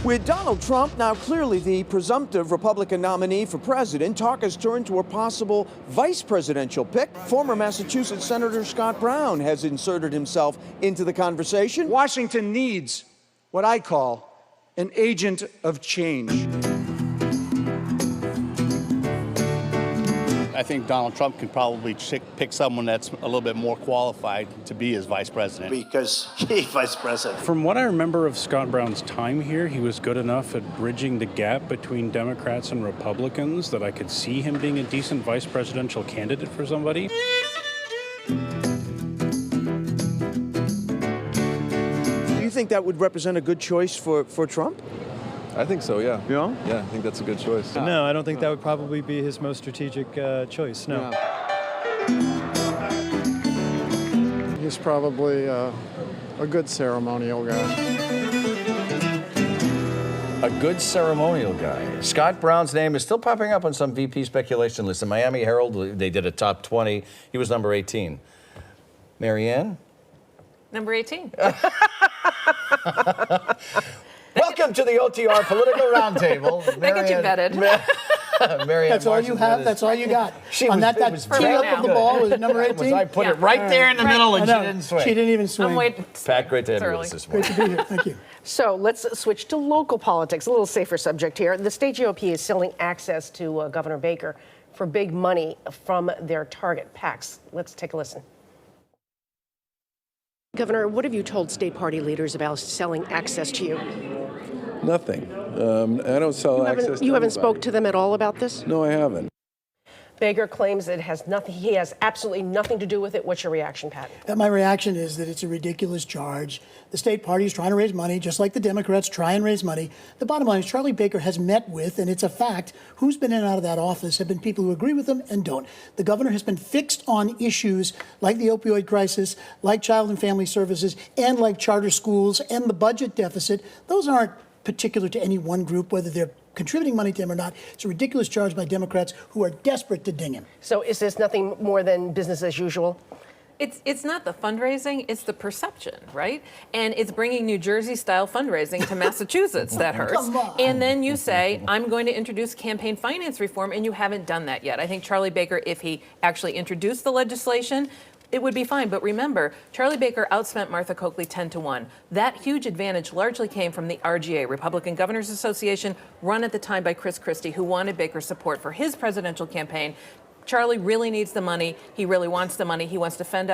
With Donald Trump now clearly the presumptive Republican nominee for president, talk has turned to a possible vice presidential pick. Former Massachusetts Senator Scott Brown has inserted himself into the conversation. Washington needs what I call an agent of change. I think Donald Trump could probably pick someone that's a little bit more qualified to be his vice president. Because he's vice president. From what I remember of Scott Brown's time here, he was good enough at bridging the gap between Democrats and Republicans that I could see him being a decent vice presidential candidate for somebody. Do you think that would represent a good choice for Trump? I think so, yeah. Yeah? Yeah, I think that's a good choice. No, I don't think that would probably be his most strategic choice, no. He's probably a good ceremonial guy. A good ceremonial guy. Scott Brown's name is still popping up on some VP speculation lists. The Miami Herald, they did a top 20. He was number 18. Marianne? Number 18. Welcome to the OTR Political Roundtable. That gets you vetted. Marianne, that's all you have. That's all you got. On that tee up of the ball was number 18. I put it right there in the middle, and she didn't swing. She didn't even swing. I'm waiting. Pat, great to have you with us this morning. Great to be here. Thank you. So let's switch to local politics, a little safer subject here. The state GOP is selling access to Governor Baker for big money from their target PACs. Let's take a listen. Governor, what have you told state party leaders about selling access to you? Nothing. I don't sell access to You haven't anybody. spoke to them at all about this? No, I haven't. Baker claims it has nothing. He has absolutely nothing to do with it. What's your reaction, Pat? My reaction is that it's a ridiculous charge. The state party is trying to raise money, just like the Democrats try and raise money. The bottom line is Charlie Baker has met with, and it's a fact, who's been in and out of that office have been people who agree with him and don't. The governor has been fixed on issues like the opioid crisis, like child and family services, and like charter schools and the budget deficit. Those aren't particular to any one group, whether they're contributing money to him or not. It's a ridiculous charge by Democrats who are desperate to ding him. So is this nothing more than business as usual? It's not the fundraising, it's the perception, right? And it's bringing New Jersey-style fundraising to Massachusetts that hurts. Come on. And then you say, I'm going to introduce campaign finance reform, and you haven't done that yet. I think Charlie Baker, if he actually introduced the legislation, it would be fine. But remember, Charlie Baker outspent Martha Coakley 10-1. That huge advantage largely came from the RGA, Republican Governors Association, run at the time by Chris Christie, who wanted Baker's support for his presidential campaign. Charlie really needs the money. He really wants the money. He wants to fend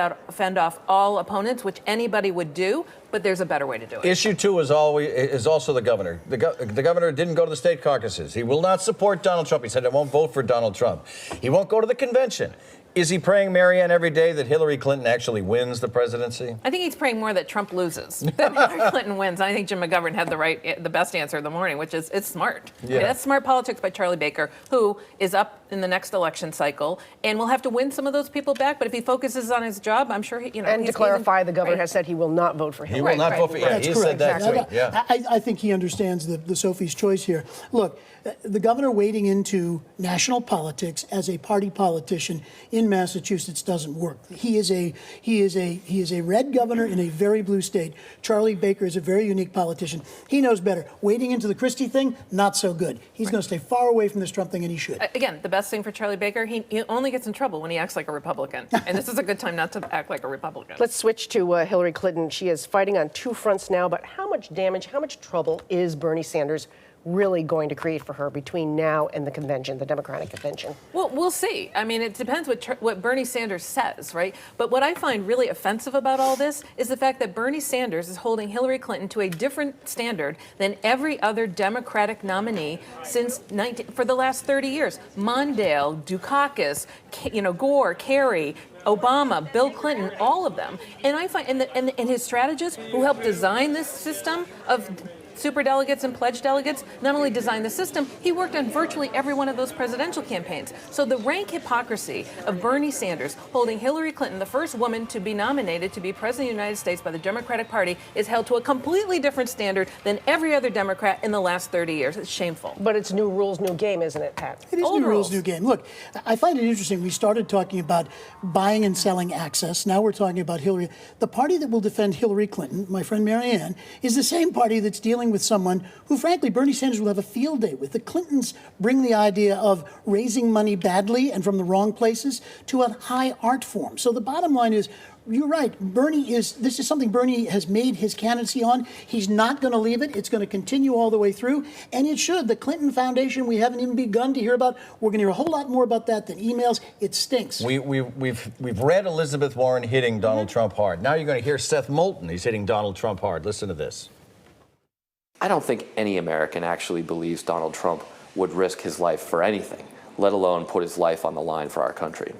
off all opponents, which anybody would do, but there's a better way to do it. Issue 2 is also the governor. The governor didn't go to the state caucuses. He will not support Donald Trump. He said he won't vote for Donald Trump. He won't go to the convention. Is he praying, Marianne, every day that Hillary Clinton actually wins the presidency? I think he's praying more that Trump loses than Hillary Clinton wins. I think Jim McGovern had the best answer of the morning, which is it's smart. Yeah. That's smart politics by Charlie Baker, who is up in the next election cycle and will have to win some of those people back. But if he focuses on his job, I'm sure he, And to clarify, the governor has said he will not vote for him. He will not vote for him. That's He correct. said that too. Yeah. I think he understands the Sophie's choice here. Look, the governor wading into national politics as a party politician in Massachusetts doesn't work. He is a red governor in a very blue state. Charlie Baker is a very unique politician. He knows better. Wading into the Christie thing, not so good. He's going to stay far away from this Trump thing, and he should. Again, the best thing for Charlie Baker, he only gets in trouble when he acts like a Republican. And this is a good time not to act like a Republican. Let's switch to Hillary Clinton. She is fighting on two fronts now, but how much damage, how much trouble is Bernie Sanders really going to create for her between now and the convention, the Democratic convention? Well, we'll see. I mean, it depends what Bernie Sanders says, right? But what I find really offensive about all this is the fact that Bernie Sanders is holding Hillary Clinton to a different standard than every other Democratic nominee for the last 30 years. Mondale, Dukakis, Gore, Kerry, Obama, Bill Clinton, all of them. And I find, and his strategists who helped design this system of superdelegates and pledge delegates, not only designed the system, he worked on virtually every one of those presidential campaigns. So the rank hypocrisy of Bernie Sanders holding Hillary Clinton, the first woman to be nominated to be president of the United States by the Democratic Party, is held to a completely different standard than every other Democrat in the last 30 years. It's shameful. But it's new rules, new game, isn't it, Pat? It is new rules, new game. Look, I find it interesting. We started talking about buying and selling access. Now we're talking about Hillary. The party that will defend Hillary Clinton, my friend Marianne, is the same party that's dealing dealing with someone who, frankly, Bernie Sanders will have a field day with. The Clintons bring the idea of raising money badly and from the wrong places to a high art form. So the bottom line is, you're right. This is something Bernie has made his candidacy on. He's not going to leave it. It's going to continue all the way through. And it should. The Clinton Foundation, we haven't even begun to hear about. We're going to hear a whole lot more about that than emails. It stinks. We've read Elizabeth Warren hitting Donald Trump hard. Now you're going to hear Seth Moulton. He's hitting Donald Trump hard. Listen to this. I don't think any American actually believes Donald Trump would risk his life for anything, let alone put his life on the line for our country.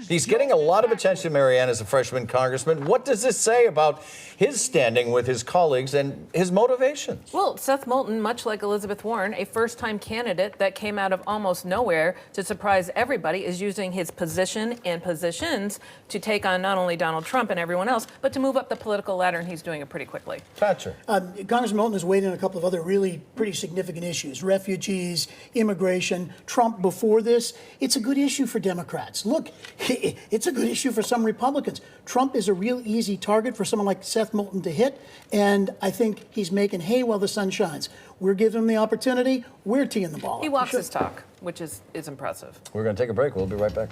He's getting a lot of attention, Marianne, as a freshman congressman. What does this say about his standing with his colleagues and his motivations? Well, Seth Moulton, much like Elizabeth Warren, a first-time candidate that came out of almost nowhere to surprise everybody, is using his position and positions to take on not only Donald Trump and everyone else, but to move up the political ladder, and he's doing it pretty quickly. Thatcher. Congressman Moulton has weighed in on a couple of other really pretty significant issues: refugees, immigration, Trump before this. It's a good issue for Democrats. Look, it's a good issue for some Republicans. Trump is a real easy target for someone like Seth Moulton to hit, and I think he's making hay while the sun shines. We're giving him the opportunity. We're teeing the ball up. He walks his talk, which is impressive. We're going to take a break. We'll be right back.